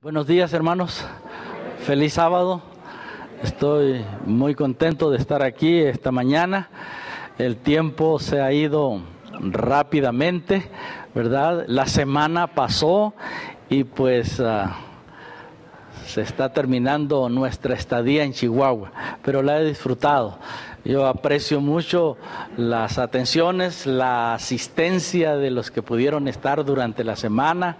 Buenos días, hermanos. Feliz sábado. Estoy muy contento de estar aquí esta mañana. El tiempo se ha ido rápidamente, ¿verdad? La semana pasó y pues se está terminando nuestra estadía en Chihuahua, pero la he disfrutado. Yo aprecio mucho las atenciones, la asistencia de los que pudieron estar durante la semana.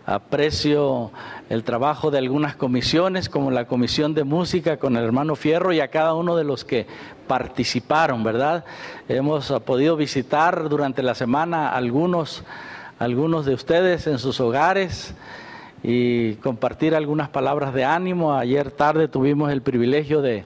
Aprecio el trabajo de algunas comisiones, como la comisión de música con el hermano Fierro, y a cada uno de los que participaron, ¿verdad? Hemos podido visitar durante la semana algunos de ustedes en sus hogares y compartir algunas palabras de ánimo. Ayer tarde tuvimos el privilegio de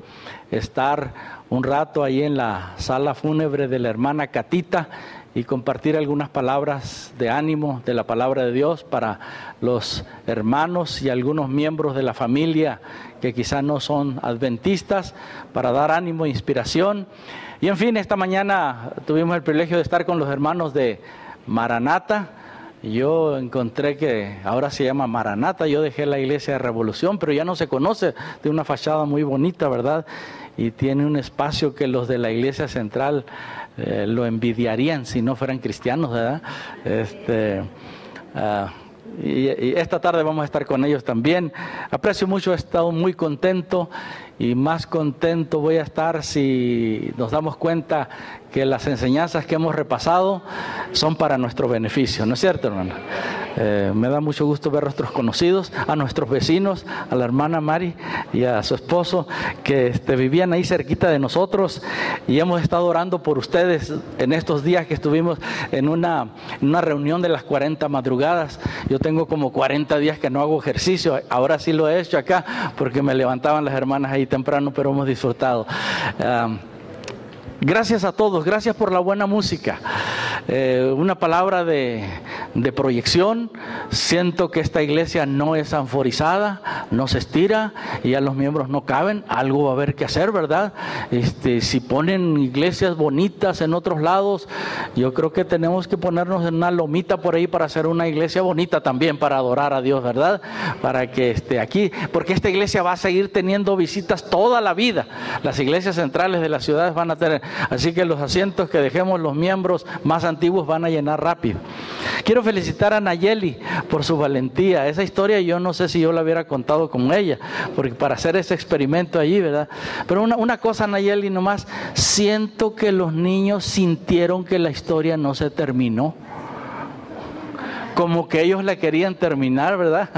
estar un rato ahí en la sala fúnebre de la hermana Catita y compartir algunas palabras de ánimo de la palabra de Dios para los hermanos y algunos miembros de la familia que quizás no son adventistas, para dar ánimo e inspiración. Y en fin, esta mañana tuvimos el privilegio de estar con los hermanos de Maranata. Yo encontré que ahora se llama Maranata. Yo dejé la iglesia de Revolución, pero ya no se conoce, de una fachada muy bonita, ¿verdad? Y tiene un espacio que los de la iglesia central lo envidiarían si no fueran cristianos, ¿verdad? Y esta tarde vamos a estar con ellos también. Aprecio mucho, he estado muy contento y más contento voy a estar si nos damos cuenta que las enseñanzas que hemos repasado son para nuestro beneficio, ¿no es cierto, hermano? Me da mucho gusto ver a nuestros conocidos, a nuestros vecinos, a la hermana Mari y a su esposo que vivían ahí cerquita de nosotros, y hemos estado orando por ustedes en estos días que estuvimos en una reunión de las 40 madrugadas. Yo tengo como 40 días que no hago ejercicio, ahora sí lo he hecho acá porque me levantaban las hermanas ahí temprano, pero hemos disfrutado. Gracias a todos, gracias por la buena música. Una palabra de proyección. Siento que esta iglesia no es anforizada, no se estira y ya los miembros no caben. Algo va a haber que hacer, ¿verdad? Si ponen iglesias bonitas en otros lados, yo creo que tenemos que ponernos en una lomita por ahí para hacer una iglesia bonita también, para adorar a Dios, ¿verdad? Para que esté aquí, porque esta iglesia va a seguir teniendo visitas toda la vida. Las iglesias centrales de las ciudades van a tener, así que los asientos que dejemos los miembros más antiguos van a llenar rápido. Quiero felicitar a Nayeli por su valentía. Esa historia yo no sé si yo la hubiera contado con ella, porque para hacer ese experimento allí, ¿verdad? Pero una cosa, Nayeli, nomás, siento que los niños sintieron que la historia no se terminó. Como que ellos la querían terminar, ¿verdad?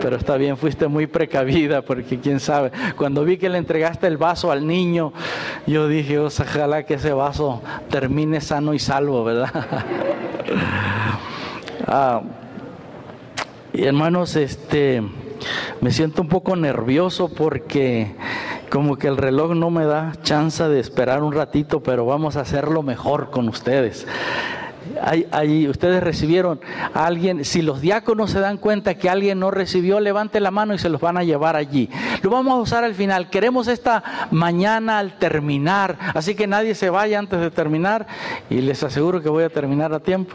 Pero está bien, fuiste muy precavida, porque quién sabe. Cuando vi que le entregaste el vaso al niño, yo dije, ojalá que ese vaso termine sano y salvo, ¿verdad? Y hermanos, me siento un poco nervioso porque como que el reloj no me da chance de esperar un ratito, pero vamos a hacerlo mejor con ustedes. Ustedes recibieron a alguien. Si los diáconos se dan cuenta que alguien no recibió, levante la mano y se los van a llevar allí. Lo vamos a usar al final. Queremos esta mañana al terminar, así que nadie se vaya antes de terminar, y les aseguro que voy a terminar a tiempo.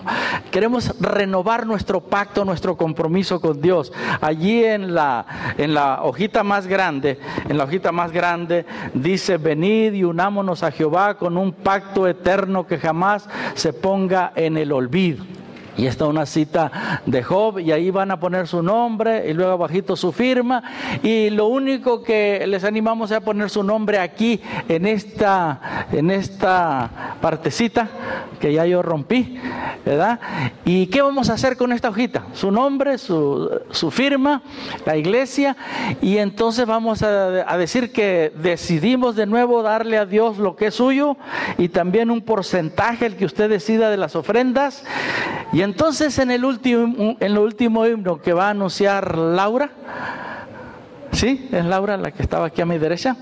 Queremos renovar nuestro pacto, nuestro compromiso con Dios. Allí en la hojita más grande, dice: venid y unámonos a Jehová con un pacto eterno que jamás se ponga en el olvido. Y está una cita de Job, y ahí van a poner su nombre y luego abajito su firma, y lo único que les animamos es a poner su nombre aquí en esta partecita que ya yo rompí, ¿verdad? ¿Y qué vamos a hacer con esta hojita? Su nombre, su firma, la iglesia, y entonces vamos a decir que decidimos de nuevo darle a Dios lo que es suyo, y también un porcentaje, el que usted decida, de las ofrendas. Y entonces en el último himno que va a anunciar Laura, ¿sí? Es Laura la que estaba aquí a mi derecha.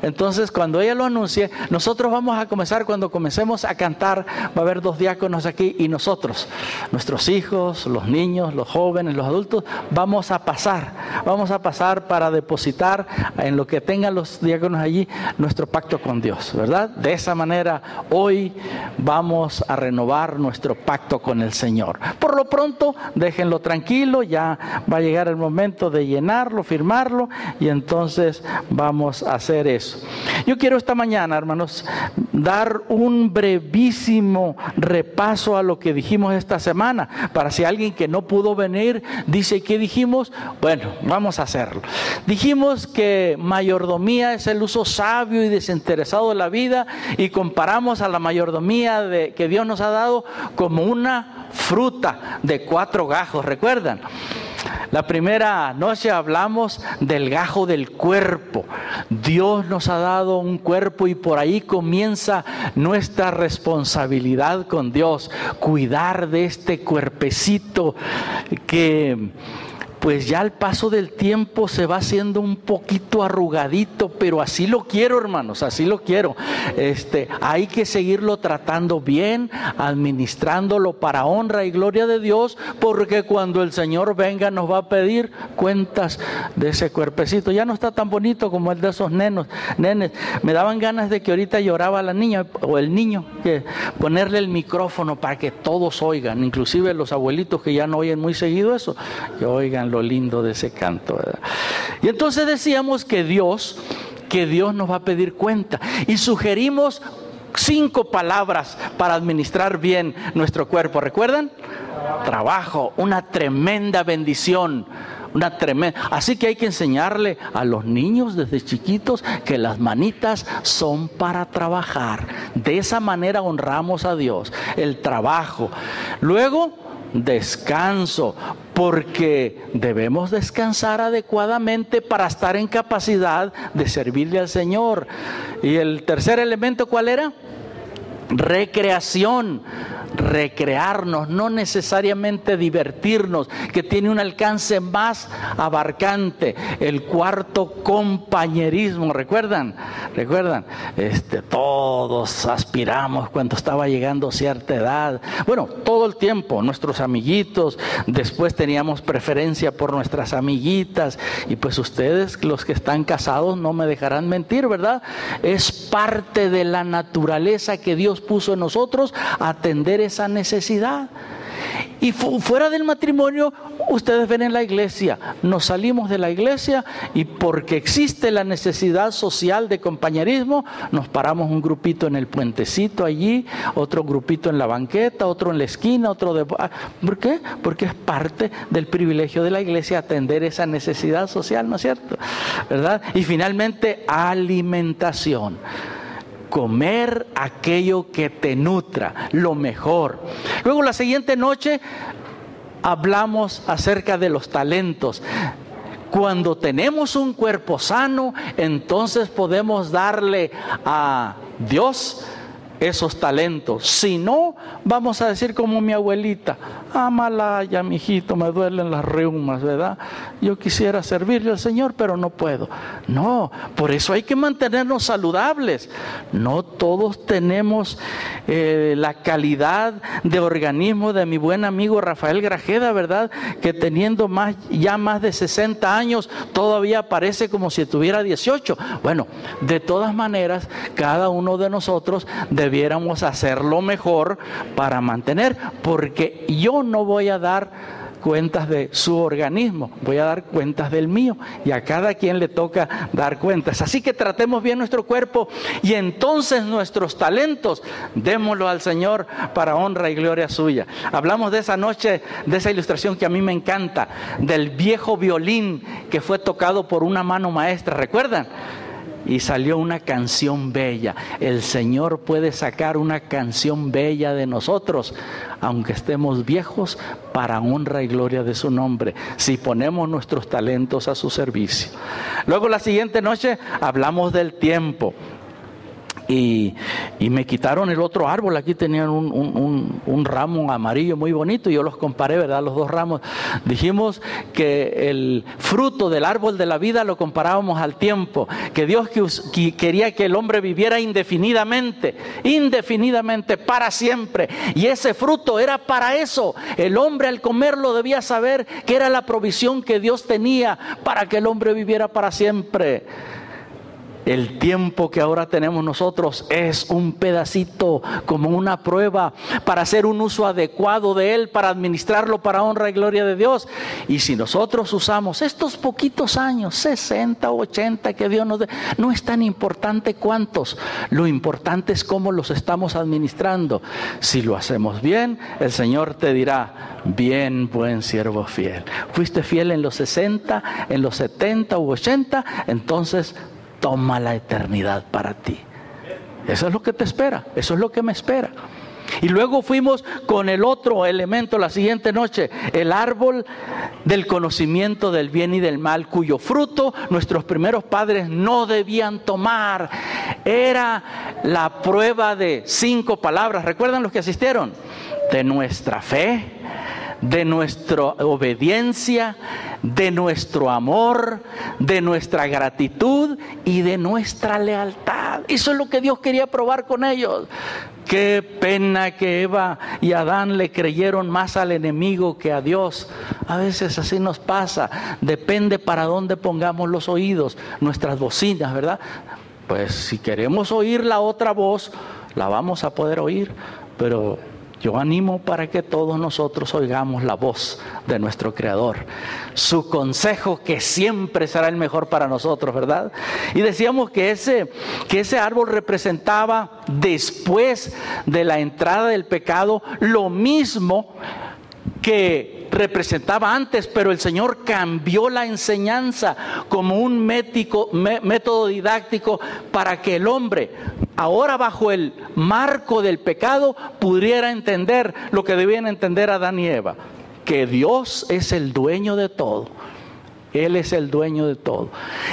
Entonces cuando ella lo anuncie, nosotros vamos a comenzar. Cuando comencemos a cantar, va a haber 2 diáconos aquí, y nosotros, nuestros hijos, los niños, los jóvenes, los adultos, vamos a pasar vamos a pasar para depositar en lo que tengan los diáconos allí nuestro pacto con Dios, ¿verdad? De esa manera hoy vamos a renovar nuestro pacto con el Señor. Por lo pronto, déjenlo tranquilo, ya va a llegar el momento de llenarlo, firmarlo, y entonces vamos a hacer eso. Yo quiero esta mañana, hermanos, dar un brevísimo repaso a lo que dijimos esta semana, para si alguien que no pudo venir dice, ¿qué dijimos? Bueno, vamos a hacerlo. Dijimos que mayordomía es el uso sabio y desinteresado de la vida, y comparamos a la mayordomía que Dios nos ha dado como una fruta de 4 gajos, ¿recuerdan? La primera noche hablamos del gajo del cuerpo. Dios nos ha dado un cuerpo y por ahí comienza nuestra responsabilidad con Dios. Cuidar de este cuerpecito que pues ya al paso del tiempo se va haciendo un poquito arrugadito, pero así lo quiero, hermanos, así lo quiero. Hay que seguirlo tratando bien, administrándolo para honra y gloria de Dios, porque cuando el Señor venga nos va a pedir cuentas de ese cuerpecito. Ya no está tan bonito como el de esos nenes. Me daban ganas de que ahorita lloraba la niña o el niño, que ponerle el micrófono para que todos oigan, inclusive los abuelitos que ya no oyen muy seguido eso, que oigan lo lindo de ese canto, ¿verdad? Y entonces decíamos que Dios nos va a pedir cuenta, y sugerimos 5 palabras para administrar bien nuestro cuerpo. ¿Recuerdan? Trabajo, una tremenda bendición. Así que hay que enseñarle a los niños desde chiquitos que las manitas son para trabajar. De esa manera honramos a Dios. El trabajo. Luego, descanso, porque debemos descansar adecuadamente para estar en capacidad de servirle al Señor. Y el tercer elemento, ¿cuál era? Recreación. Recrearnos, no necesariamente divertirnos, que tiene un alcance más abarcante. El cuarto, compañerismo. ¿Recuerdan? Todos aspiramos cuando estaba llegando a cierta edad. Bueno, todo el tiempo, nuestros amiguitos, después teníamos preferencia por nuestras amiguitas, y pues ustedes, los que están casados, no me dejarán mentir, ¿verdad? Es parte de la naturaleza que Dios puso en nosotros, atender esa necesidad. Y fuera del matrimonio, ustedes ven en la iglesia, nos salimos de la iglesia y porque existe la necesidad social de compañerismo, nos paramos un grupito en el puentecito allí, otro grupito en la banqueta, otro en la esquina, otro de... ¿Por qué? Porque es parte del privilegio de la iglesia atender esa necesidad social, ¿no es cierto? ¿Verdad? Y finalmente, alimentación. Comer aquello que te nutra, lo mejor. Luego la siguiente noche hablamos acerca de los talentos. Cuando tenemos un cuerpo sano, entonces podemos darle a Dios esos talentos. Si no, vamos a decir como mi abuelita: Amalaya, mijito, me duelen las reumas, ¿verdad? Yo quisiera servirle al Señor, pero no puedo. No, por eso hay que mantenernos saludables. No todos tenemos la calidad de organismo de mi buen amigo Rafael Grajeda, ¿verdad? Que teniendo ya más de 60 años, todavía parece como si tuviera 18. Bueno, de todas maneras, cada uno de nosotros debiéramos hacer lo mejor para mantener, porque yo no voy a dar cuentas de su organismo, voy a dar cuentas del mío, y a cada quien le toca dar cuentas. Así que tratemos bien nuestro cuerpo, y entonces nuestros talentos démoslo al Señor para honra y gloria suya. Hablamos de esa noche, de esa ilustración que a mí me encanta, del viejo violín que fue tocado por una mano maestra, ¿recuerdan? Y salió una canción bella. El Señor puede sacar una canción bella de nosotros, aunque estemos viejos, para honra y gloria de su nombre, si ponemos nuestros talentos a su servicio. Luego la siguiente noche hablamos del tiempo. Y me quitaron el otro árbol. Aquí tenían un ramo amarillo muy bonito. Y yo los comparé, ¿verdad? Los dos ramos. Dijimos que el fruto del árbol de la vida lo comparábamos al tiempo. Que Dios quería que el hombre viviera indefinidamente, para siempre. Y ese fruto era para eso. El hombre al comerlo debía saber que era la provisión que Dios tenía para que el hombre viviera para siempre. El tiempo que ahora tenemos nosotros es un pedacito, como una prueba, para hacer un uso adecuado de él, para administrarlo para honra y gloria de Dios. Y si nosotros usamos estos poquitos años, 60 o 80 que Dios nos dé, no es tan importante cuántos, lo importante es cómo los estamos administrando. Si lo hacemos bien, el Señor te dirá: bien, buen siervo fiel. Fuiste fiel en los 60, en los 70 u 80, entonces toma la eternidad para ti. Eso es lo que te espera, eso es lo que me espera. Y luego fuimos con el otro elemento la siguiente noche, el árbol del conocimiento del bien y del mal, cuyo fruto nuestros primeros padres no debían tomar. Era la prueba de 5 palabras. ¿Recuerdan los que asistieron? De nuestra fe, de nuestra obediencia, de nuestro amor, de nuestra gratitud y de nuestra lealtad. Eso es lo que Dios quería probar con ellos. Qué pena que Eva y Adán le creyeron más al enemigo que a Dios. A veces así nos pasa. Depende para dónde pongamos los oídos, nuestras bocinas, ¿verdad? Pues si queremos oír la otra voz, la vamos a poder oír, pero yo animo para que todos nosotros oigamos la voz de nuestro Creador. Su consejo, que siempre será el mejor para nosotros, ¿verdad? Y decíamos que ese árbol representaba, después de la entrada del pecado, lo mismo que representaba antes, pero el Señor cambió la enseñanza como un método didáctico para que el hombre, ahora bajo el marco del pecado, pudiera entender lo que debían entender Adán y Eva: que Dios es el dueño de todo. Él es el dueño de todo.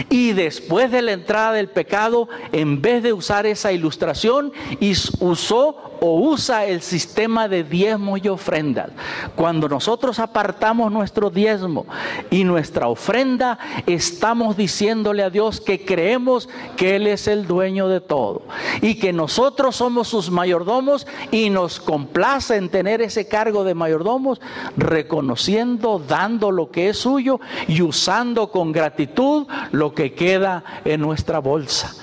Y después de la entrada del pecado, en vez de usar esa ilustración, usa el sistema de diezmos y ofrendas. Cuando nosotros apartamos nuestro diezmo y nuestra ofrenda, estamos diciéndole a Dios que creemos que Él es el dueño de todo y que nosotros somos sus mayordomos, y nos complace en tener ese cargo de mayordomos, reconociendo, dando lo que es suyo y usando con gratitud lo que queda en nuestra bolsa,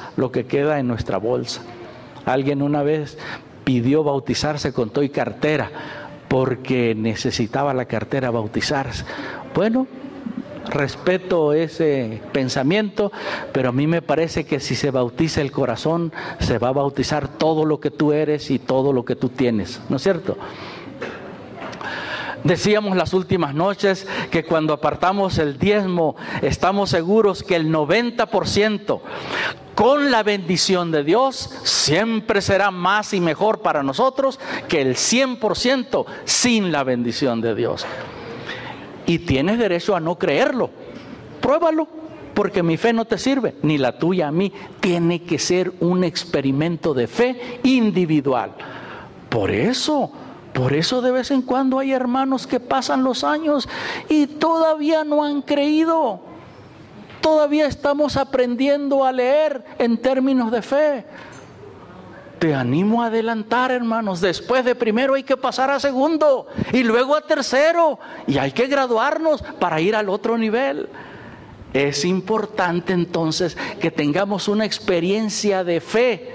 Alguien una vez pidió bautizarse con todo y cartera porque necesitaba la cartera bautizarse. Bueno, respeto ese pensamiento, pero a mí me parece que si se bautiza el corazón, se va a bautizar todo lo que tú eres y todo lo que tú tienes, ¿no es cierto? Decíamos las últimas noches que cuando apartamos el diezmo, estamos seguros que el 90% con la bendición de Dios siempre será más y mejor para nosotros que el 100% sin la bendición de Dios. Y tienes derecho a no creerlo. Pruébalo, porque mi fe no te sirve, ni la tuya a mí. Tiene que ser un experimento de fe individual. Por eso de vez en cuando hay hermanos que pasan los años y todavía no han creído. Todavía estamos aprendiendo a leer en términos de fe. Te animo a adelantar, hermanos. Después de primero hay que pasar a segundo y luego a tercero, y hay que graduarnos para ir al otro nivel. Es importante entonces que tengamos una experiencia de fe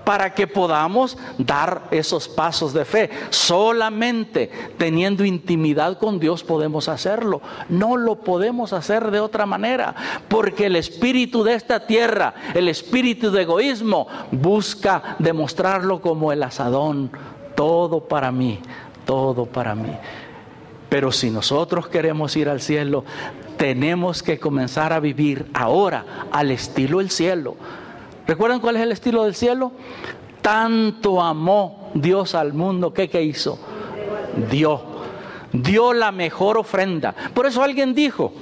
para que podamos dar esos pasos de fe. Solamente teniendo intimidad con Dios podemos hacerlo. No lo podemos hacer de otra manera, porque el espíritu de esta tierra, el espíritu de egoísmo, busca demostrarlo como el asadón: todo para mí, todo para mí. Pero si nosotros queremos ir al cielo, tenemos que comenzar a vivir ahora al estilo del cielo. ¿Recuerdan cuál es el estilo del cielo? Tanto amó Dios al mundo que ¿qué hizo? Dio la mejor ofrenda. Por eso alguien dijo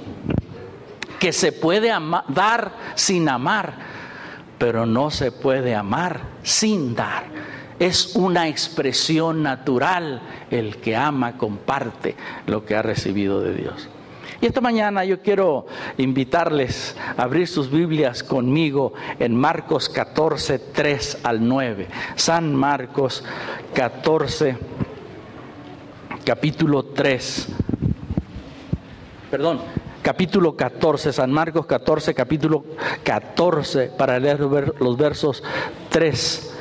que se puede dar sin amar, pero no se puede amar sin dar. Es una expresión natural. El que ama comparte lo que ha recibido de Dios. Y esta mañana yo quiero invitarles a abrir sus Biblias conmigo en Marcos 14, 3 al 9. San Marcos 14, capítulo 14, San Marcos 14, capítulo 14, para leer los versos 3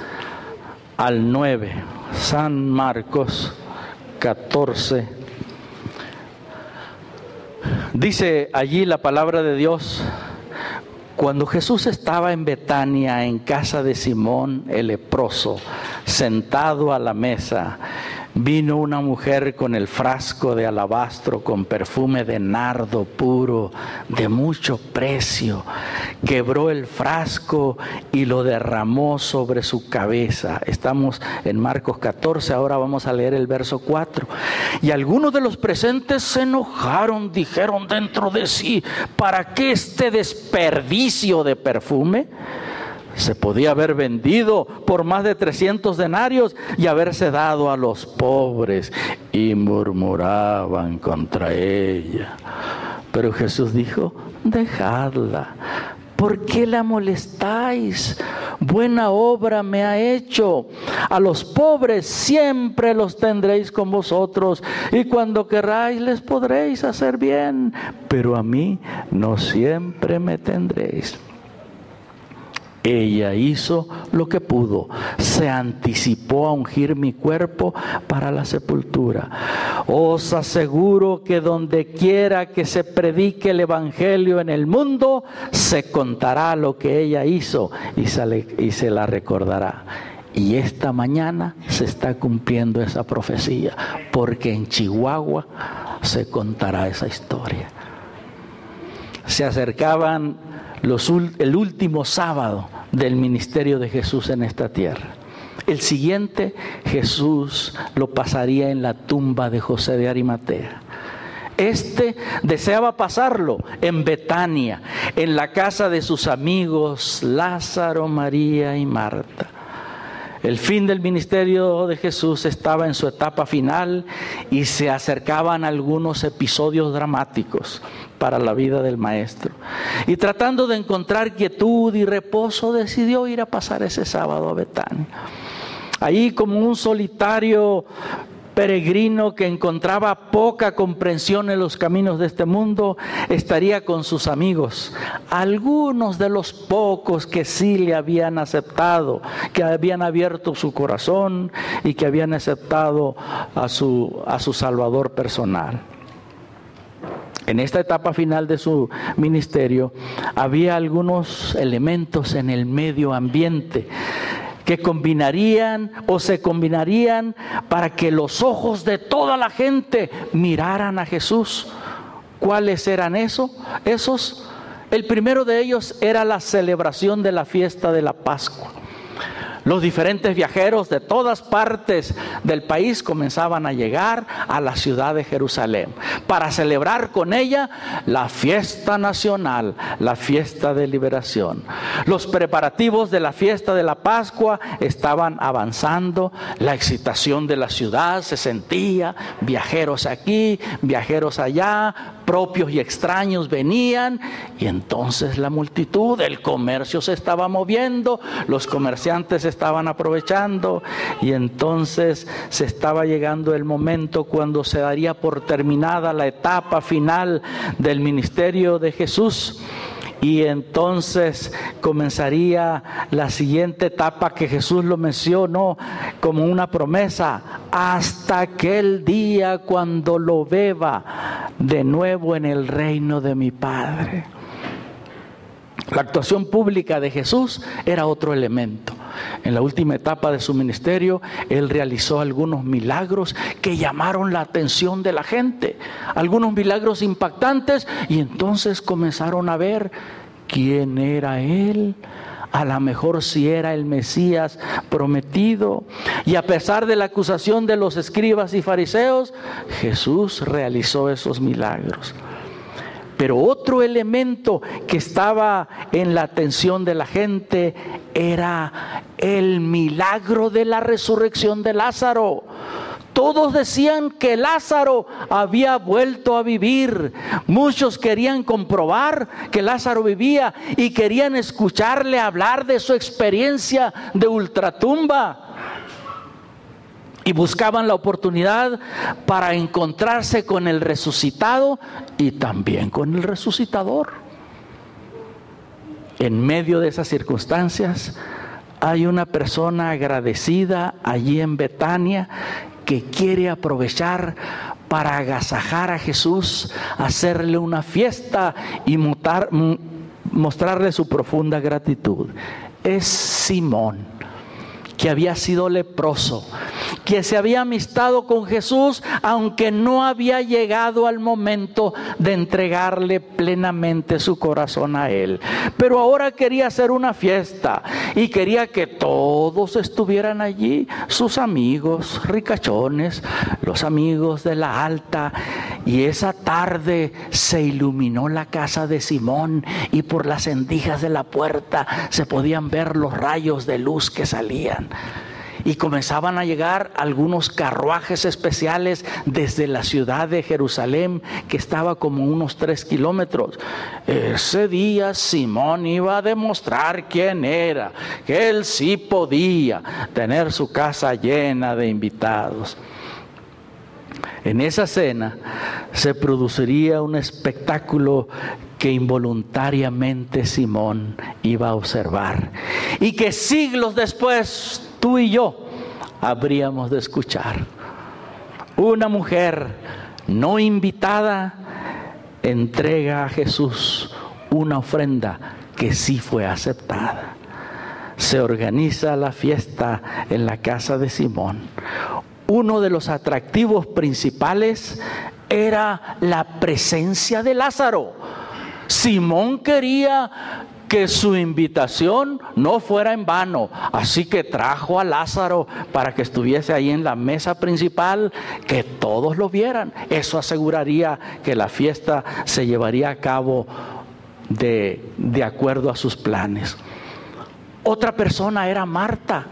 al 9. San Marcos 14. Dice allí la palabra de Dios: cuando Jesús estaba en Betania, en casa de Simón el leproso, sentado a la mesa, vino una mujer con el frasco de alabastro con perfume de nardo puro, de mucho precio. Quebró el frasco y lo derramó sobre su cabeza. Estamos en Marcos 14, ahora vamos a leer el verso 4. Y algunos de los presentes se enojaron, dijeron dentro de sí: ¿para qué este desperdicio de perfume? Se podía haber vendido por más de 300 denarios y haberse dado a los pobres. Y murmuraban contra ella. Pero Jesús dijo: dejadla. ¿Por qué la molestáis? Buena obra me ha hecho. A los pobres siempre los tendréis con vosotros, y cuando querráis les podréis hacer bien, pero a mí no siempre me tendréis. Ella hizo lo que pudo, se anticipó a ungir mi cuerpo para la sepultura. Os aseguro que donde quiera que se predique el evangelio en el mundo, se contará lo que ella hizo y se la recordará. Y esta mañana se está cumpliendo esa profecía, porque en Chihuahua se contará esa historia. Se acercaban el último sábado del ministerio de Jesús en esta tierra. El siguiente, Jesús lo pasaría en la tumba de José de Arimatea. Este deseaba pasarlo en Betania, en la casa de sus amigos Lázaro, María y Marta. El fin del ministerio de Jesús estaba en su etapa final y se acercaban algunos episodios dramáticos para la vida del maestro. Y tratando de encontrar quietud y reposo, decidió ir a pasar ese sábado a Betania. Ahí, como un solitario peregrino que encontraba poca comprensión en los caminos de este mundo, estaría con sus amigos, algunos de los pocos que sí le habían aceptado, que habían abierto su corazón y que habían aceptado a su Salvador personal. En esta etapa final de su ministerio había algunos elementos en el medio ambiente que se combinarían para que los ojos de toda la gente miraran a Jesús. ¿Cuáles eran esos? El primero de ellos era la celebración de la fiesta de la Pascua. Los diferentes viajeros de todas partes del país comenzaban a llegar a la ciudad de Jerusalén para celebrar con ella la fiesta nacional, la fiesta de liberación. Los preparativos de la fiesta de la Pascua estaban avanzando, la excitación de la ciudad se sentía, viajeros aquí, viajeros allá, propios y extraños venían, y entonces la multitud, el comercio se estaba moviendo, los comerciantes estaban aprovechando, y entonces se estaba llegando el momento cuando se daría por terminada la etapa final del ministerio de Jesús. Y entonces comenzaría la siguiente etapa que Jesús lo mencionó como una promesa: hasta aquel día cuando lo beba de nuevo en el reino de mi Padre. La actuación pública de Jesús era otro elemento. En la última etapa de su ministerio, Él realizó algunos milagros que llamaron la atención de la gente. Algunos milagros impactantes, y entonces comenzaron a ver quién era Él. A lo mejor si era el Mesías prometido. Y a pesar de la acusación de los escribas y fariseos, Jesús realizó esos milagros. Pero otro elemento que estaba en la atención de la gente era el milagro de la resurrección de Lázaro. Todos decían que Lázaro había vuelto a vivir. Muchos querían comprobar que Lázaro vivía y querían escucharle hablar de su experiencia de ultratumba. Y buscaban la oportunidad para encontrarse con el resucitado y también con el resucitador. En medio de esas circunstancias, hay una persona agradecida allí en Betania que quiere aprovechar para agasajar a Jesús, hacerle una fiesta y mostrarle su profunda gratitud. Es Simón, que había sido leproso, que se había amistado con Jesús, aunque no había llegado al momento de entregarle plenamente su corazón a Él. Pero ahora quería hacer una fiesta y quería que todos estuvieran allí, sus amigos ricachones, los amigos de la alta. Y esa tarde se iluminó la casa de Simón y por las rendijas de la puerta se podían ver los rayos de luz que salían. Y comenzaban a llegar algunos carruajes especiales desde la ciudad de Jerusalén, que estaba como unos 3 kilómetros. Ese día Simón iba a demostrar quién era, que él sí podía tener su casa llena de invitados. En esa cena se produciría un espectáculo que involuntariamente Simón iba a observar y que siglos después tú y yo habríamos de escuchar. Una mujer no invitada entrega a Jesús una ofrenda que sí fue aceptada. Se organiza la fiesta en la casa de Simón. Uno de los atractivos principales era la presencia de Lázaro. Simón quería que su invitación no fuera en vano, así que trajo a Lázaro para que estuviese ahí en la mesa principal, que todos lo vieran. Eso aseguraría que la fiesta se llevaría a cabo de acuerdo a sus planes. Otra persona era Marta.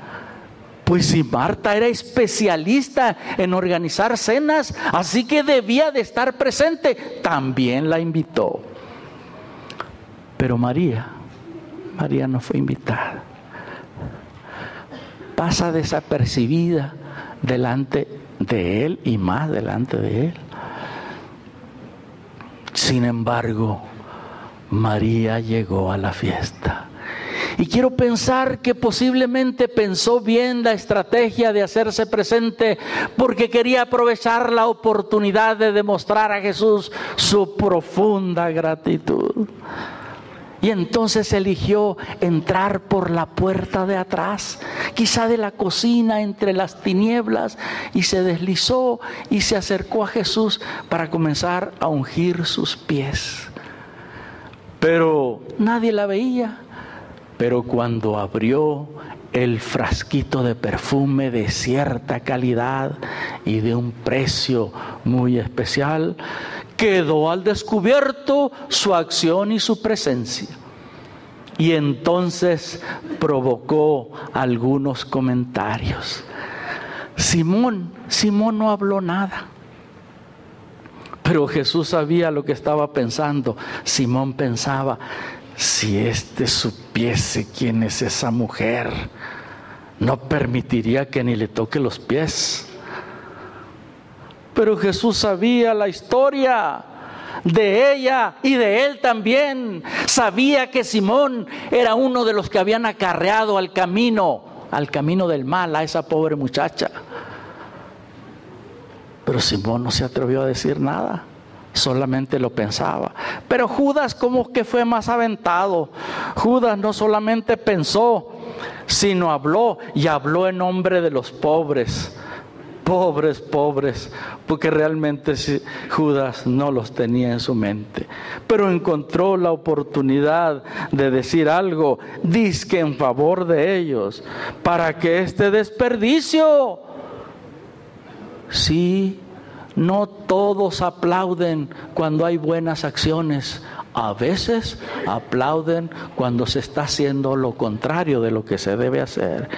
Pues si Marta era especialista en organizar cenas, así que debía de estar presente, también la invitó. Pero María no fue invitada. Pasa desapercibida delante de él y más delante de él. Sin embargo, María llegó a la fiesta. Y quiero pensar que posiblemente pensó bien la estrategia de hacerse presente porque quería aprovechar la oportunidad de demostrar a Jesús su profunda gratitud. Y entonces eligió entrar por la puerta de atrás, quizá de la cocina entre las tinieblas, y se deslizó y se acercó a Jesús para comenzar a ungir sus pies. Pero nadie la veía. Pero cuando abrió el frasquito de perfume de cierta calidad y de un precio muy especial, quedó al descubierto su acción y su presencia. Y entonces provocó algunos comentarios. Simón no habló nada. Pero Jesús sabía lo que estaba pensando. Simón pensaba: si supiese quién es esa mujer, no permitiría que ni le toque los pies. Pero Jesús sabía la historia de ella y de él también. Sabía que Simón era uno de los que habían acarreado al camino del mal a esa pobre muchacha. Pero Simón no se atrevió a decir nada. Solamente lo pensaba. Pero Judas como que fue más aventado. Judas no solamente pensó, sino habló, y habló en nombre de los pobres. Pobres, porque realmente Judas no los tenía en su mente. Pero encontró la oportunidad de decir algo, dizque en favor de ellos, para que este desperdicio sí No todos aplauden cuando hay buenas acciones. A veces aplauden cuando se está haciendo lo contrario de lo que se debe hacer.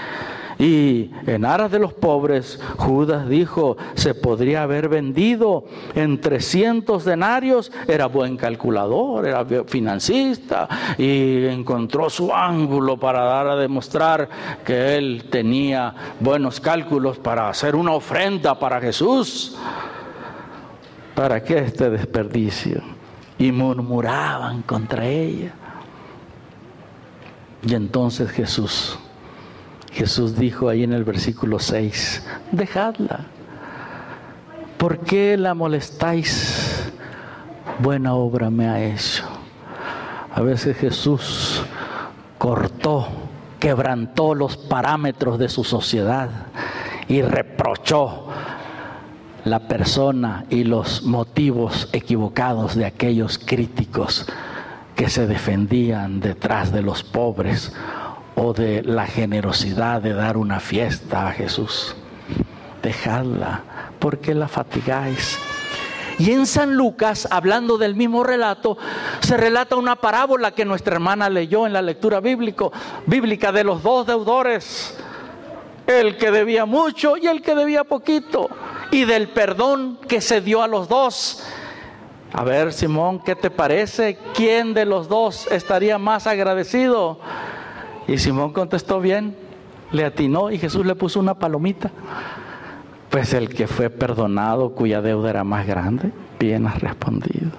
Y en aras de los pobres, Judas dijo, se podría haber vendido en 300 denarios. Era buen calculador, era financista y encontró su ángulo para dar a demostrar que él tenía buenos cálculos para hacer una ofrenda para Jesús. ¿Para qué este desperdicio? Y murmuraban contra ella. Y entonces Jesús dijo ahí en el versículo 6, dejadla. ¿Por qué la molestáis? Buena obra me ha hecho. A veces Jesús cortó, quebrantó los parámetros de su sociedad y reprochó la persona y los motivos equivocados de aquellos críticos que se defendían detrás de los pobres o de la generosidad de dar una fiesta a Jesús. Dejadla, ¿por qué la fatigáis? Y en San Lucas, hablando del mismo relato, se relata una parábola que nuestra hermana leyó en la lectura bíblica de los dos deudores, el que debía mucho y el que debía poquito, y del perdón que se dio a los dos. A ver, Simón, ¿qué te parece? ¿Quién de los dos estaría más agradecido? Y Simón contestó bien, le atinó y Jesús le puso una palomita. Pues el que fue perdonado, cuya deuda era más grande. Bien has respondido.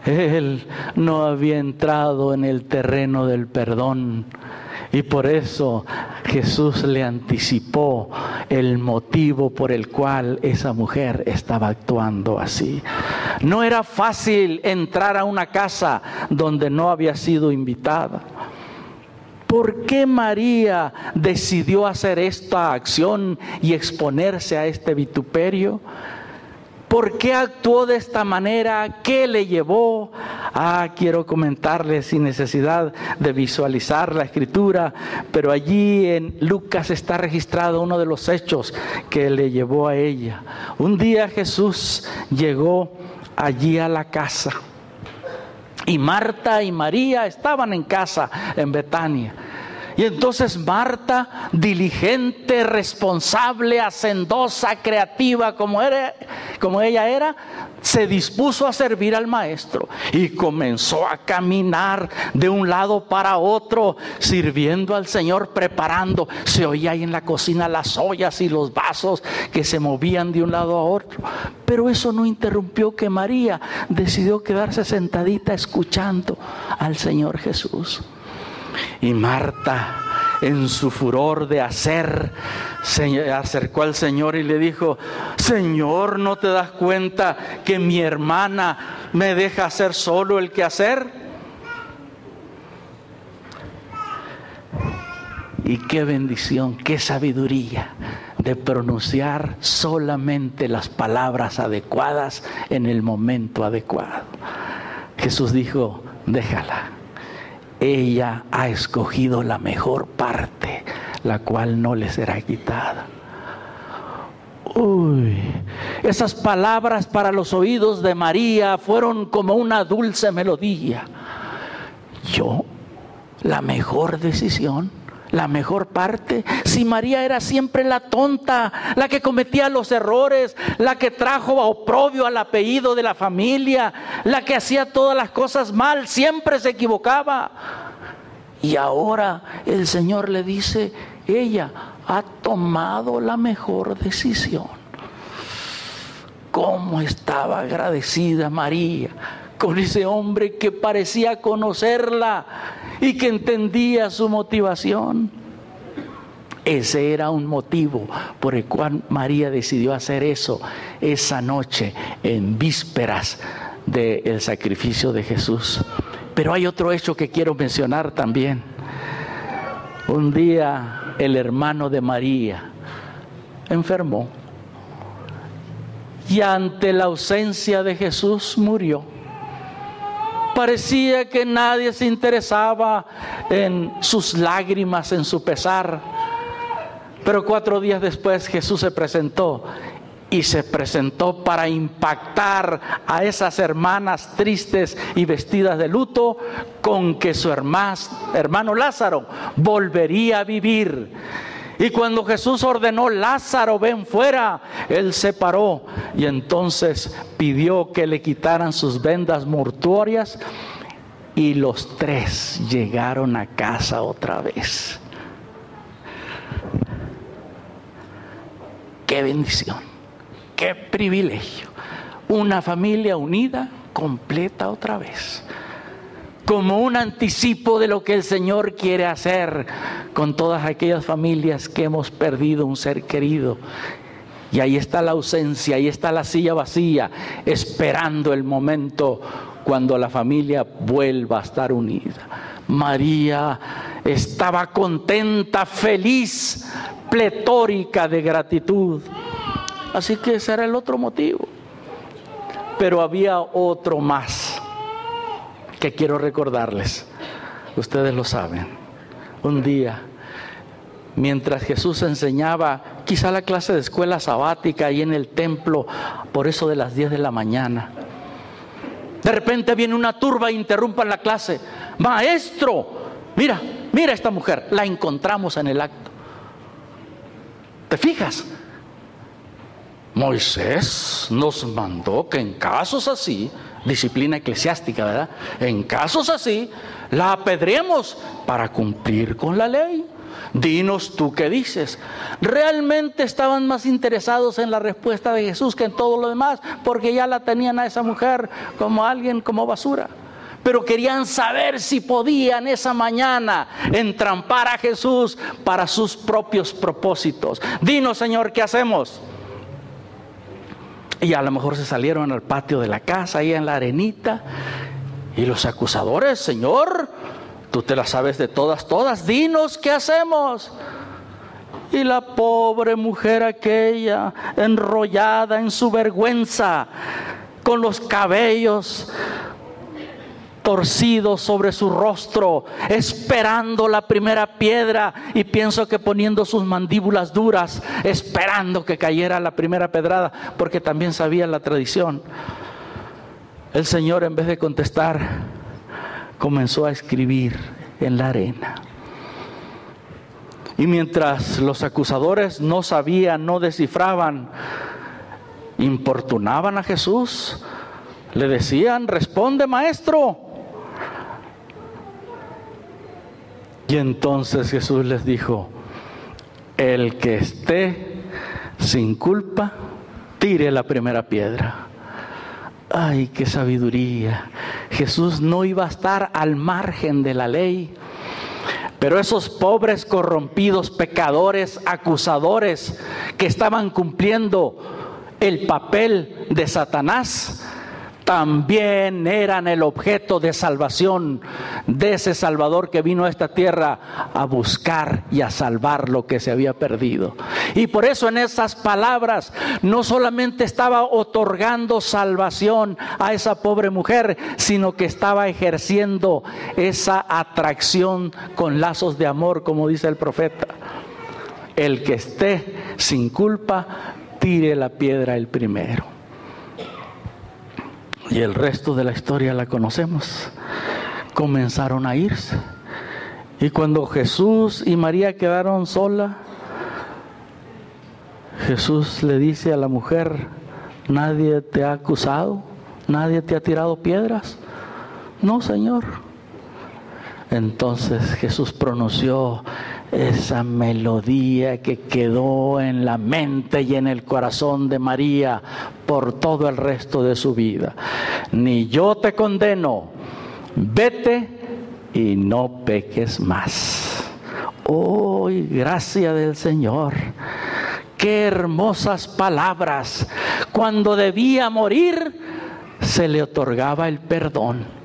Él no había entrado en el terreno del perdón. Y por eso Jesús le anticipó el motivo por el cual esa mujer estaba actuando así. No era fácil entrar a una casa donde no había sido invitada. ¿Por qué María decidió hacer esta acción y exponerse a este vituperio? ¿Por qué actuó de esta manera? ¿Qué le llevó? Quiero comentarles sin necesidad de visualizar la escritura, pero allí en Lucas está registrado uno de los hechos que le llevó a ella. Un día Jesús llegó allí a la casa y Marta y María estaban en casa en Betania. Y entonces Marta, diligente, responsable, hacendosa, creativa como ella era, se dispuso a servir al maestro y comenzó a caminar de un lado para otro, sirviendo al Señor, preparando. Se oía ahí en la cocina las ollas y los vasos que se movían de un lado a otro. Pero eso no interrumpió que María decidió quedarse sentadita escuchando al Señor Jesús. Y Marta, en su furor de hacer, se acercó al Señor y le dijo: Señor, ¿no te das cuenta que mi hermana me deja hacer solo el quehacer? Y qué bendición, qué sabiduría de pronunciar solamente las palabras adecuadas en el momento adecuado. Jesús dijo: déjala. Ella ha escogido la mejor parte, la cual no le será quitada. Esas palabras para los oídos de María fueron como una dulce melodía. La mejor decisión, la mejor parte. Si María era siempre la tonta, la que cometía los errores, la que trajo oprobio al apellido de la familia, la que hacía todas las cosas mal, siempre se equivocaba. Y ahora el Señor le dice: ella ha tomado la mejor decisión. ¿Cómo estaba agradecida María con ese hombre que parecía conocerla y que entendía su motivación? Ese era un motivo por el cual María decidió hacer eso esa noche en vísperas del sacrificio de Jesús. Pero hay otro hecho que quiero mencionar también. Un día el hermano de María enfermó y ante la ausencia de Jesús murió. Parecía que nadie se interesaba en sus lágrimas, en su pesar. Pero 4 días después Jesús se presentó y se presentó para impactar a esas hermanas tristes y vestidas de luto con que su hermano Lázaro volvería a vivir. Y cuando Jesús ordenó: Lázaro, ven fuera, él se paró y entonces pidió que le quitaran sus vendas mortuorias, y los tres llegaron a casa otra vez. ¡Qué bendición! ¡Qué privilegio! Una familia unida, completa otra vez. Como un anticipo de lo que el Señor quiere hacer con todas aquellas familias que hemos perdido un ser querido. Y ahí está la ausencia, ahí está la silla vacía, esperando el momento cuando la familia vuelva a estar unida. María estaba contenta, feliz, pletórica de gratitud. Así que ese era el otro motivo. Pero había otro más que quiero recordarles. Ustedes lo saben. Un día, mientras Jesús enseñaba, quizá la clase de escuela sabática ahí en el templo, por eso de las 10 de la mañana, de repente viene una turba e interrumpe la clase. Maestro, mira a esta mujer, la encontramos en el acto. ¿Te fijas? Moisés nos mandó que en casos así, disciplina eclesiástica, ¿verdad? En casos así, la apedreemos para cumplir con la ley. Dinos tú qué dices. Realmente estaban más interesados en la respuesta de Jesús que en todo lo demás, porque ya la tenían a esa mujer como alguien, como basura. Pero querían saber si podían esa mañana entrampar a Jesús para sus propios propósitos. Dinos, Señor, ¿qué hacemos? Y a lo mejor se salieron al patio de la casa, ahí en la arenita. Y los acusadores: Señor, tú te la sabes de todas, dinos qué hacemos. Y la pobre mujer aquella, enrollada en su vergüenza, con los cabellos torcidos sobre su rostro, esperando la primera piedra, y pienso que poniendo sus mandíbulas duras, esperando que cayera la primera pedrada, porque también sabía la tradición. El Señor, en vez de contestar, comenzó a escribir en la arena. Y mientras los acusadores no sabían, no descifraban, importunaban a Jesús, le decían: responde, maestro. Y entonces Jesús les dijo: el que esté sin culpa, tire la primera piedra. ¡Ay, qué sabiduría! Jesús no iba a estar al margen de la ley. Pero esos pobres, corrompidos, pecadores, acusadores, que estaban cumpliendo el papel de Satanás, también eran el objeto de salvación de ese Salvador que vino a esta tierra a buscar y a salvar lo que se había perdido. Y por eso en esas palabras no solamente estaba otorgando salvación a esa pobre mujer, sino que estaba ejerciendo esa atracción con lazos de amor, como dice el profeta: el que esté sin culpa, tire la piedra el primero. Y el resto de la historia la conocemos. Comenzaron a irse. Y cuando Jesús y María quedaron solas, Jesús le dice a la mujer: ¿nadie te ha acusado? ¿Nadie te ha tirado piedras? No, Señor. Entonces Jesús pronunció esa melodía que quedó en la mente y en el corazón de María por todo el resto de su vida: ni yo te condeno, vete y no peques más. ¡Oh, gracia del Señor! ¡Qué hermosas palabras! Cuando debía morir, se le otorgaba el perdón.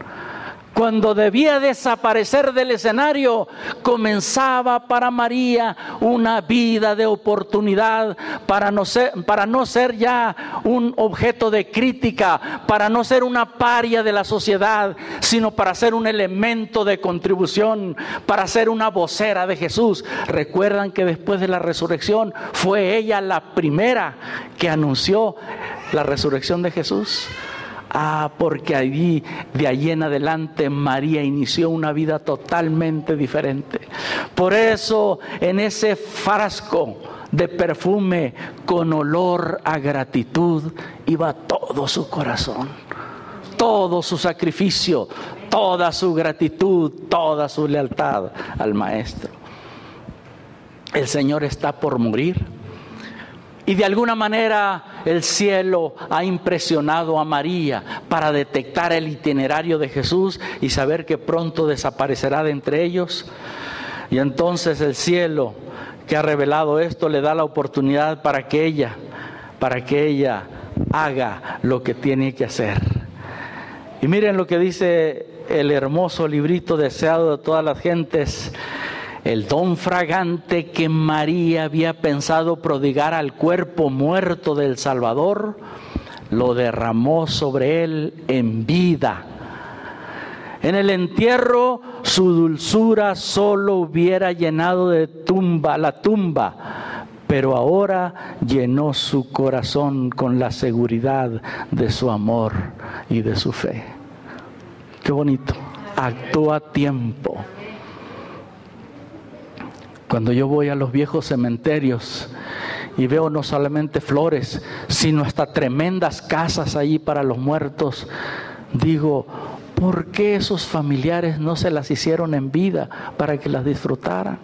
Cuando debía desaparecer del escenario, comenzaba para María una vida de oportunidad para no ser ya un objeto de crítica, para no ser una paria de la sociedad, sino para ser un elemento de contribución, para ser una vocera de Jesús. Recuerdan que después de la resurrección fue ella la primera que anunció la resurrección de Jesús. Porque de allí en adelante María inició una vida totalmente diferente. Por eso en ese frasco de perfume con olor a gratitud iba todo su corazón, todo su sacrificio, toda su gratitud, toda su lealtad al Maestro. El Señor está por morir. Y de alguna manera el cielo ha impresionado a María para detectar el itinerario de Jesús y saber que pronto desaparecerá de entre ellos. Y entonces el cielo, que ha revelado esto, le da la oportunidad para que ella haga lo que tiene que hacer. Y miren lo que dice el hermoso librito deseado de todas las gentes. El don fragante que María había pensado prodigar al cuerpo muerto del Salvador, lo derramó sobre él en vida. En el entierro, su dulzura solo hubiera llenado la tumba, pero ahora llenó su corazón con la seguridad de su amor y de su fe. Qué bonito. Actúa a tiempo. Cuando yo voy a los viejos cementerios y veo no solamente flores, sino hasta tremendas casas allí para los muertos, digo, ¿por qué esos familiares no se las hicieron en vida para que las disfrutaran?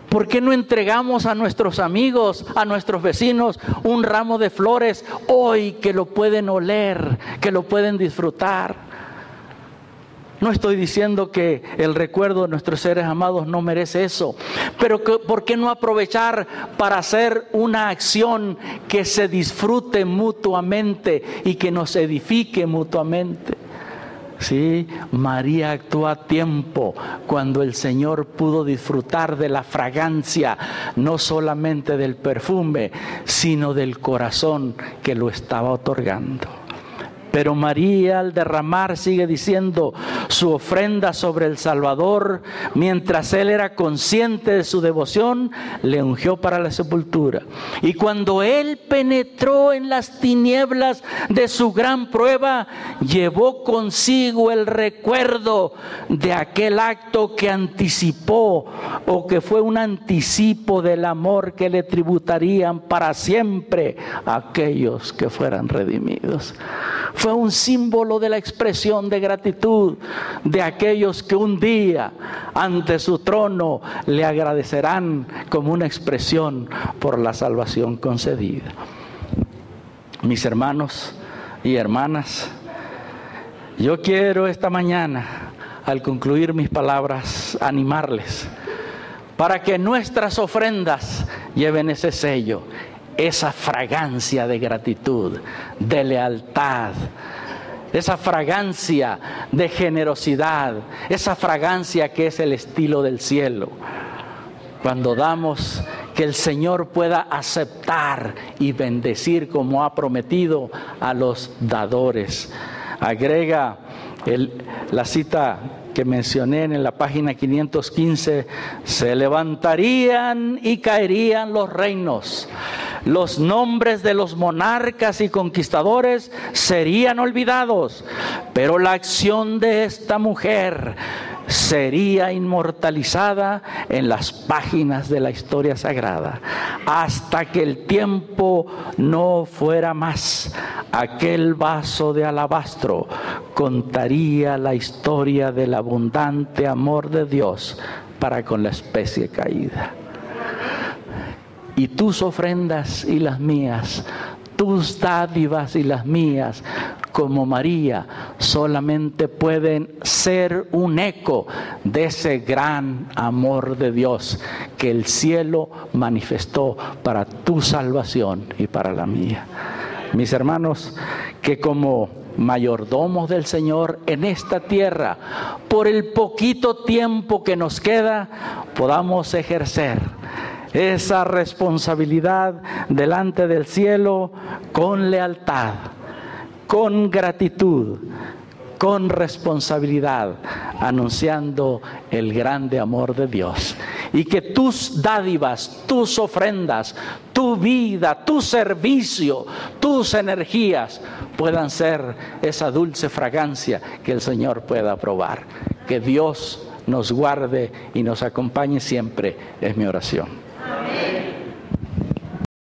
¿Por qué no entregamos a nuestros amigos, a nuestros vecinos, un ramo de flores hoy que lo pueden oler, que lo pueden disfrutar? No estoy diciendo que el recuerdo de nuestros seres amados no merece eso, pero ¿por qué no aprovechar para hacer una acción que se disfrute mutuamente y que nos edifique mutuamente? Sí, María actuó a tiempo cuando el Señor pudo disfrutar de la fragancia, no solamente del perfume, sino del corazón que lo estaba otorgando. Pero María, al derramar, sigue diciendo, su ofrenda sobre el Salvador, mientras él era consciente de su devoción, le ungió para la sepultura. Y cuando él penetró en las tinieblas de su gran prueba, llevó consigo el recuerdo de aquel acto que anticipó, o que fue un anticipo del amor que le tributarían para siempre a aquellos que fueran redimidos. Fue un símbolo de la expresión de gratitud de aquellos que un día ante su trono le agradecerán como una expresión por la salvación concedida. Mis hermanos y hermanas, yo quiero esta mañana, al concluir mis palabras, animarles para que nuestras ofrendas lleven ese sello, esa fragancia de gratitud, de lealtad, esa fragancia de generosidad, esa fragancia que es el estilo del cielo. Cuando damos, que el Señor pueda aceptar y bendecir como ha prometido a los dadores. Agrega la cita que mencioné en la página 515, se levantarían y caerían los reinos. Los nombres de los monarcas y conquistadores serían olvidados, pero la acción de esta mujer sería inmortalizada en las páginas de la historia sagrada, hasta que el tiempo no fuera más. Aquel vaso de alabastro contaría la historia del abundante amor de Dios para con la especie caída. Y tus ofrendas y las mías, tus dádivas y las mías, como María, solamente pueden ser un eco de ese gran amor de Dios que el cielo manifestó para tu salvación y para la mía. Mis hermanos, que como mayordomos del Señor en esta tierra, por el poquito tiempo que nos queda, podamos ejercer esa responsabilidad delante del cielo con lealtad, con gratitud, con responsabilidad, anunciando el grande amor de Dios. Y que tus dádivas, tus ofrendas, tu vida, tu servicio, tus energías puedan ser esa dulce fragancia que el Señor pueda aprobar. Que Dios nos guarde y nos acompañe siempre, es mi oración.